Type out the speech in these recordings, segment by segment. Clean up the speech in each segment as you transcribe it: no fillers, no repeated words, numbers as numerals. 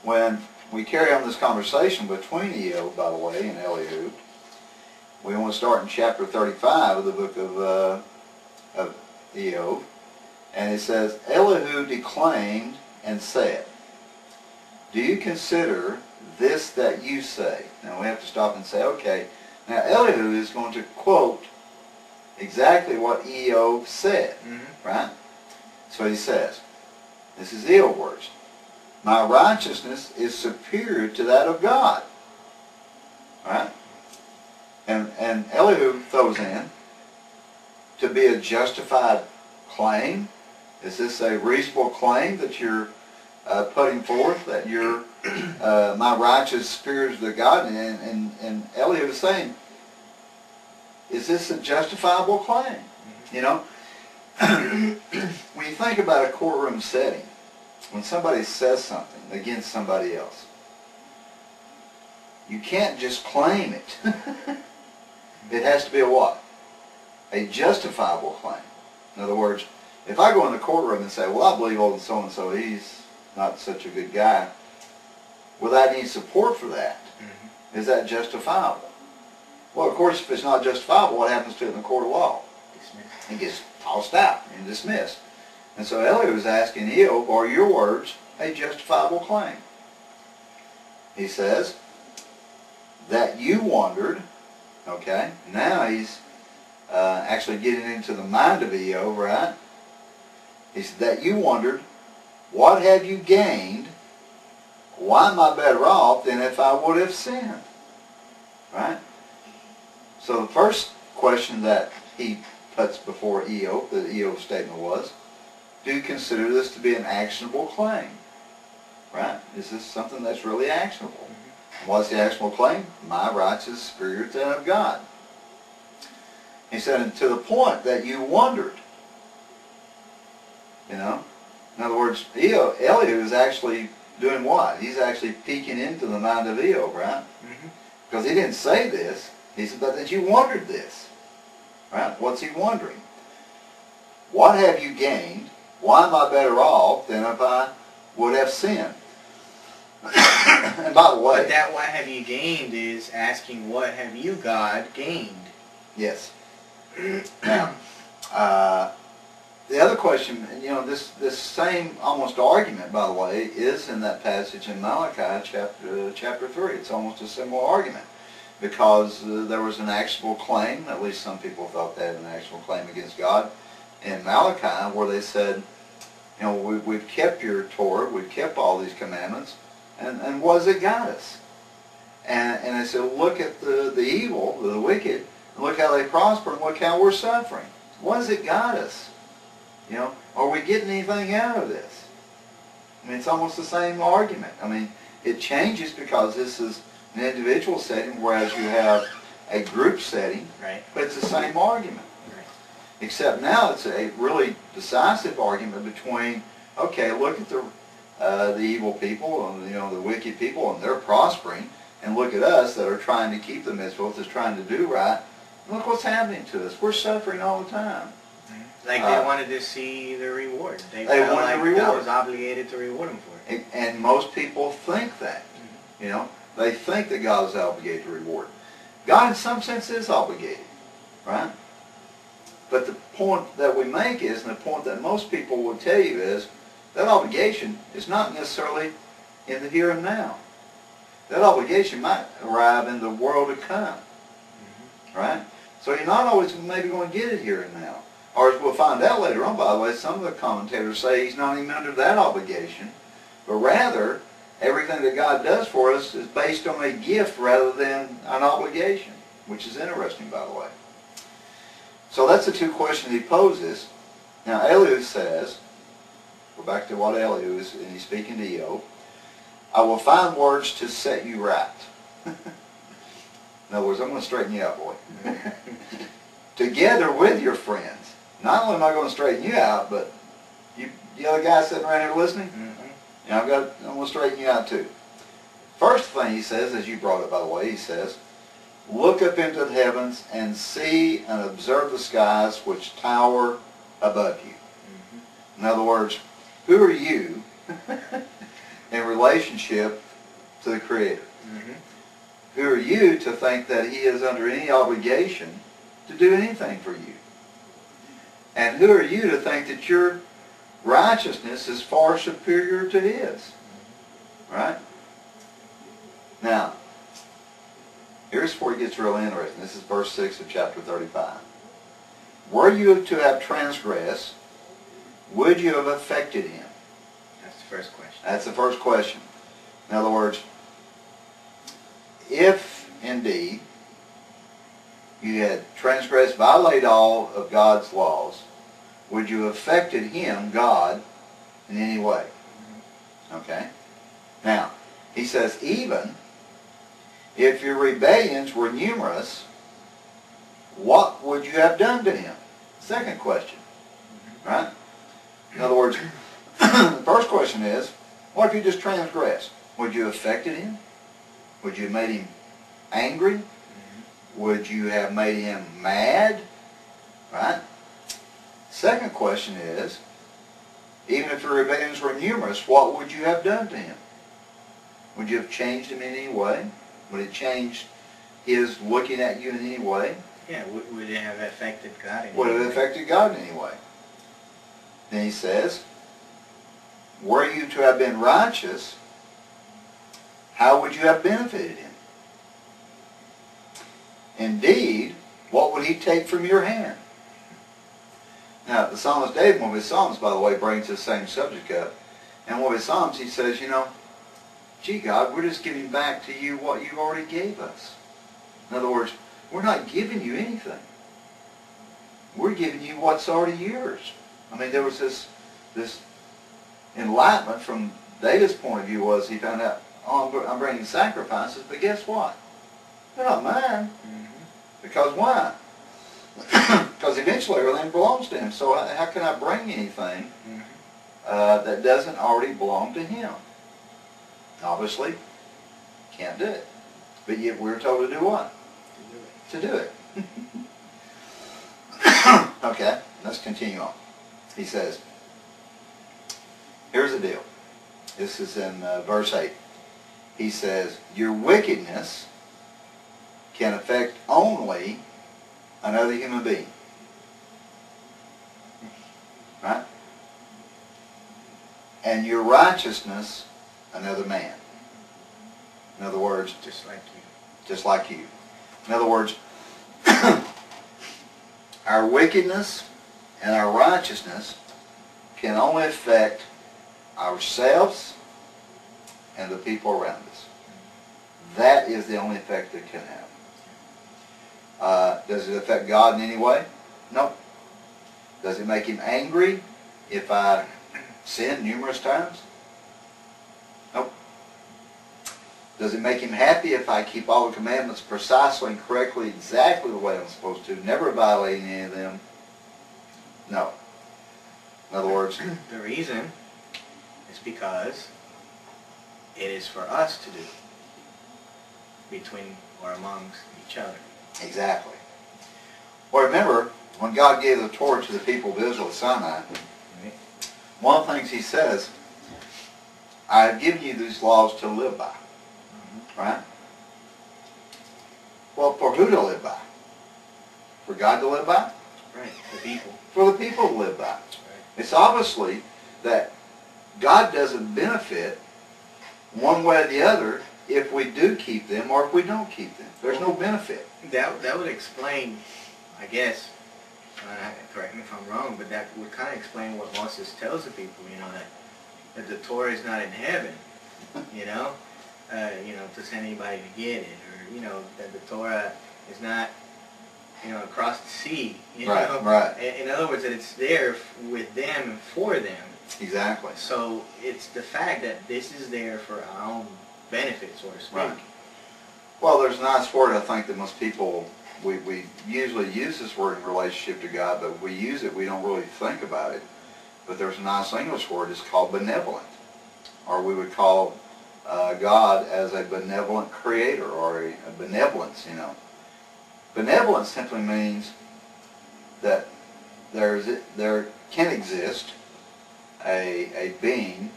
when we carry on this conversation between Eob, by the way, and Elihu, we want to start in chapter 35 of the book of Eob. And it says, Elihu declaimed and said, do you consider this that you say? Now we have to stop and say, okay, now Elihu is going to quote exactly what Eob said, right? So he says, this is Eob words, my righteousness is superior to that of God. Right? And Elihu throws in, to be a justified claim. Is this a reasonable claim that you're putting forth, that you're my righteous spirit to God? And Elihu is saying, is this a justifiable claim? You know, when you think about a courtroom setting, when somebody says something against somebody else, you can't just claim it. It has to be a what? A justifiable claim. In other words, if I go in the courtroom and say, well, I believe old so-and-so, he's not such a good guy, without any support for that, is that justifiable? Well, of course, if it's not justifiable, what happens to it in the court of law? Dismissed. It gets tossed out and dismissed. And so Elihu was asking Eob, are your words a justifiable claim? He says, that you wondered, okay, now he's actually getting into the mind of Eob, right? He said, that you wondered, what have you gained? Why am I better off than if I would have sinned? Right? So the first question that he puts before Eob, the Eob statement was, do you consider this to be an actionable claim? Right? Is this something that's really actionable? What's the actionable claim? My righteous spirit and of God. He said, and to the point that you wondered. You know? In other words, Elihu is actually doing what? He's actually peeking into the mind of Eob, right? Because he didn't say this. He said, but that you wondered this. Right? What's he wondering? What have you gained? Why am I better off than if I would have sinned? And by the way... But that what have you gained is asking what have you, God, gained? Yes. Now, the other question, you know, this same almost argument, by the way, is in that passage in Malachi chapter 3. It's almost a similar argument. Because there was an actionable claim, at least some people thought they had an actionable claim against God, in Malachi, where they said, you know, we've kept your Torah, we've kept all these commandments, and what has it got us? And they said, look at the evil, the wicked, and look how they prosper, and look how we're suffering. What has it got us? You know, are we getting anything out of this? I mean, it's almost the same argument. I mean, it changes because this is an individual setting, whereas you have a group setting, right. But it's the same argument. Right. Except now it's a really decisive argument between, okay, look at the evil people, and, you know, the wicked people, and they're prospering, and look at us that are trying to keep the mitzvot, that's trying to do right. Look what's happening to us. We're suffering all the time. Like they wanted to see the reward. They wanted felt like the reward. God was obligated to reward them for it. And most people think that. You know, they think that God is obligated to reward. God in some sense is obligated, right? But the point that we make is, and the point that most people will tell you is, that obligation is not necessarily in the here and now. That obligation might arrive in the world to come, right? So you're not always maybe going to get it here and now. Or as we'll find out later on, by the way, some of the commentators say he's not even under that obligation, but rather, everything that God does for us is based on a gift rather than an obligation, which is interesting, by the way. So that's the two questions he poses. Now, Elihu says, we're back to what Elihu is, and he's speaking to Eob, I will find words to set you right. In other words, I'm going to straighten you out, boy. Together with your friends. Not only am I going to straighten you out, but you other guys sitting around here listening, and I'm going to straighten you out too. First thing he says, as you brought it by the way, he says, look up into the heavens and see and observe the skies which tower above you. In other words, who are you in relationship to the Creator? Mm-hmm. Who are you to think that He is under any obligation to do anything for you? And who are you to think that your righteousness is far superior to His? Right? Now, here's where it gets real interesting. This is verse 6 of chapter 35. Were you to have transgressed, would you have affected Him? That's the first question. That's the first question. In other words, if indeed you had transgressed, violated all of God's laws, would you have affected Him, God, in any way? Okay? Now, he says, even if your rebellions were numerous, what would you have done to Him? Second question. Right? In other words, the first question is, what if you just transgressed? Would you have affected Him? Would you have made Him angry? Would you have made Him mad? Right? Second question is, even if your rebellions were numerous, what would you have done to Him? Would you have changed Him in any way? Would it change His looking at you in any way? Yeah, would it have affected God in any Would it way? have affected God in any way? Then he says, were you to have been righteous, how would you have benefited Him? Indeed, what would He take from your hand? Now, the psalmist David, one of his psalms, by the way, brings this same subject up. And one of his psalms, he says, gee, God, we're just giving back to you what you already gave us. In other words, we're not giving you anything. We're giving you what's already yours. I mean, there was this enlightenment from David's point of view was he found out, oh, I'm bringing sacrifices, but guess what? They're not mine. Mm-hmm. Because why? Because eventually everything belongs to Him. So how can I bring anything that doesn't already belong to Him? Obviously, can't do it. But yet we're told to do what? To do it. Okay, let's continue on. He says, here's the deal. This is in verse 8. He says, your wickedness can affect only another human being. Right? And your righteousness, another man. In other words, Just like you. just like you. In other words, our wickedness and our righteousness can only affect ourselves and the people around us. That is the only effect it can have. Does it affect God in any way? No. Does it make Him angry if I sin numerous times? Nope. Does it make Him happy if I keep all the commandments precisely and correctly, exactly the way I'm supposed to, never violating any of them? No. In other words, The reason is because it is for us to do between or amongst each other. exactly. Well, remember, when God gave the Torah to the people of Israel at Sinai, Right? one of the things He says, I have given you these laws to live by. Right? Well, for who to live by? For God to live by? Right, the people. For the people to live by. Right. It's obviously that God doesn't benefit one way or the other if we do keep them or if we don't keep them. There's no benefit. That would explain, I guess, correct me if I'm wrong, but that would kind of explain what Moses tells the people, that the Torah is not in heaven, to send anybody to get it, or, that the Torah is not, across the sea, Right, right. In other words, that it's there with them and for them. Exactly. So it's the fact that this is there for our own benefit, so to speak. Right. Well, there's a nice word I think that most people, we usually use this word in relationship to God, but we use it, we don't really think about it. But there's a nice English word, it's called benevolent. Or we would call God as a benevolent creator, or a benevolence, Benevolence simply means that there can exist a being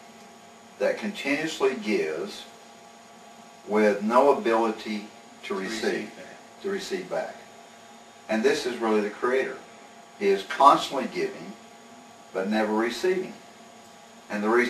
that continuously gives with no ability to receive back. And this is really the Creator. He is constantly giving, but never receiving. And the reason